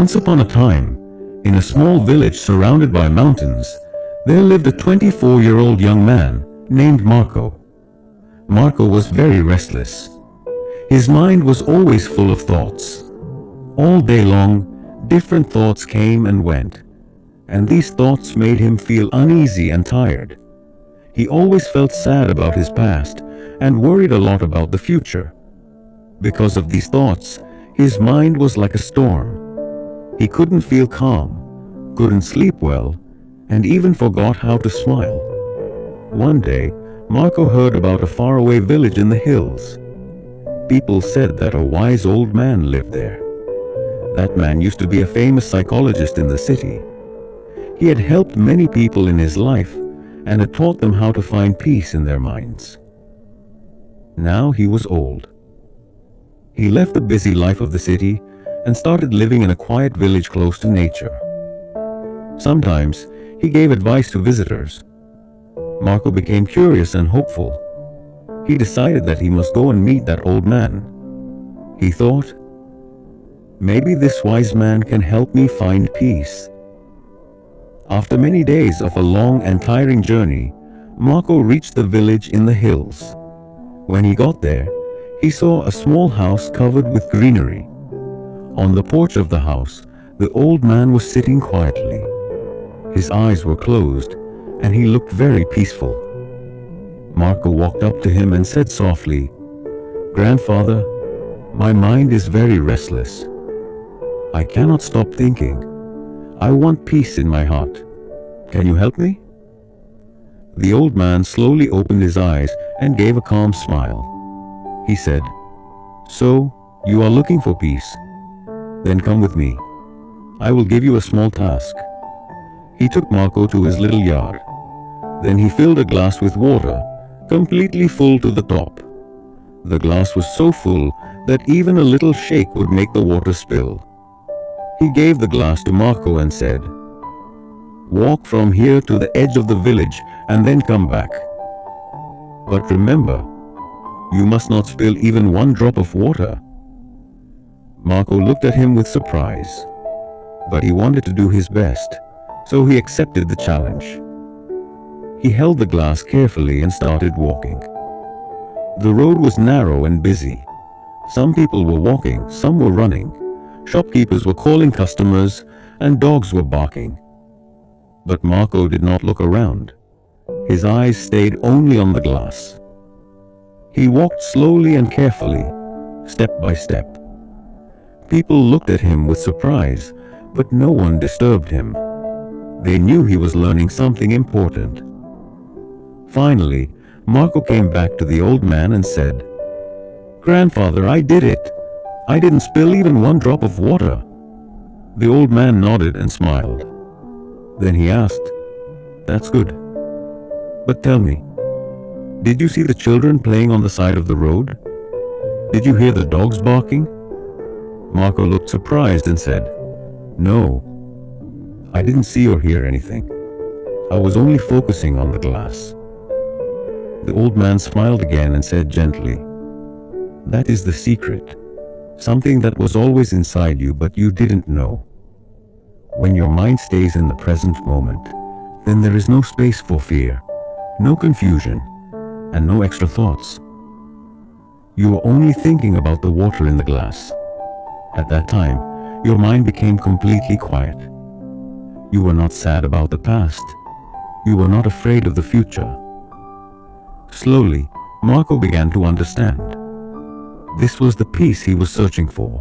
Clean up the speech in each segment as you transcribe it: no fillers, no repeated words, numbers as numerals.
Once upon a time, in a small village surrounded by mountains, there lived a 24-year-old young man named Marco. Marco was very restless. His mind was always full of thoughts. All day long, different thoughts came and went, and these thoughts made him feel uneasy and tired. He always felt sad about his past and worried a lot about the future. Because of these thoughts, his mind was like a storm. He couldn't feel calm, couldn't sleep well, and even forgot how to smile. One day, Marco heard about a faraway village in the hills. People said that a wise old man lived there. That man used to be a famous psychologist in the city. He had helped many people in his life and had taught them how to find peace in their minds. Now he was old. He left the busy life of the city and started living in a quiet village close to nature. Sometimes he gave advice to visitors. Marco became curious and hopeful. He decided that he must go and meet that old man. He thought, maybe this wise man can help me find peace. After many days of a long and tiring journey, Marco reached the village in the hills. When he got there, he saw a small house covered with greenery. On the porch of the house, the old man was sitting quietly. His eyes were closed, and he looked very peaceful. Marco walked up to him and said softly, "Grandfather, my mind is very restless. I cannot stop thinking. I want peace in my heart. Can you help me?" The old man slowly opened his eyes and gave a calm smile. He said, "So, you are looking for peace? Then come with me. I will give you a small task." He took Marco to his little yard. Then he filled a glass with water, completely full to the top. The glass was so full that even a little shake would make the water spill. He gave the glass to Marco and said, "Walk from here to the edge of the village and then come back. But remember, you must not spill even one drop of water." Marco looked at him with surprise, but he wanted to do his best, so he accepted the challenge. He held the glass carefully and started walking. The road was narrow and busy. Some people were walking, some were running. Shopkeepers were calling customers, and dogs were barking. But Marco did not look around. His eyes stayed only on the glass. He walked slowly and carefully, step by step. People looked at him with surprise, but no one disturbed him. They knew he was learning something important. Finally, Marco came back to the old man and said, "Grandfather, I did it. I didn't spill even one drop of water." The old man nodded and smiled. Then he asked, "That's good. But tell me, did you see the children playing on the side of the road? Did you hear the dogs barking?" Marco looked surprised and said, "No, I didn't see or hear anything. I was only focusing on the glass." The old man smiled again and said gently, "That is the secret. Something that was always inside you but you didn't know. When your mind stays in the present moment, then there is no space for fear, no confusion, and no extra thoughts. You are only thinking about the water in the glass. At that time, your mind became completely quiet. You were not sad about the past. You were not afraid of the future." Slowly, Marco began to understand. This was the peace he was searching for.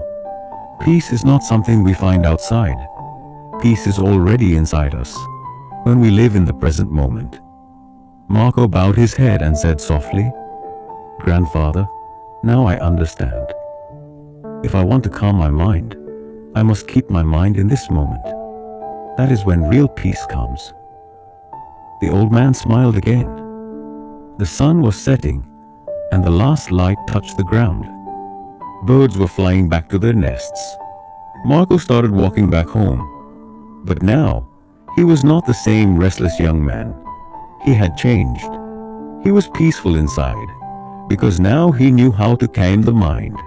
Peace is not something we find outside. Peace is already inside us, when we live in the present moment. Marco bowed his head and said softly, "Grandfather, now I understand. If I want to calm my mind, I must keep my mind in this moment. That is when real peace comes." The old man smiled again. The sun was setting, and the last light touched the ground. Birds were flying back to their nests. Marco started walking back home. But now, he was not the same restless young man. He had changed. He was peaceful inside, because now he knew how to calm the mind.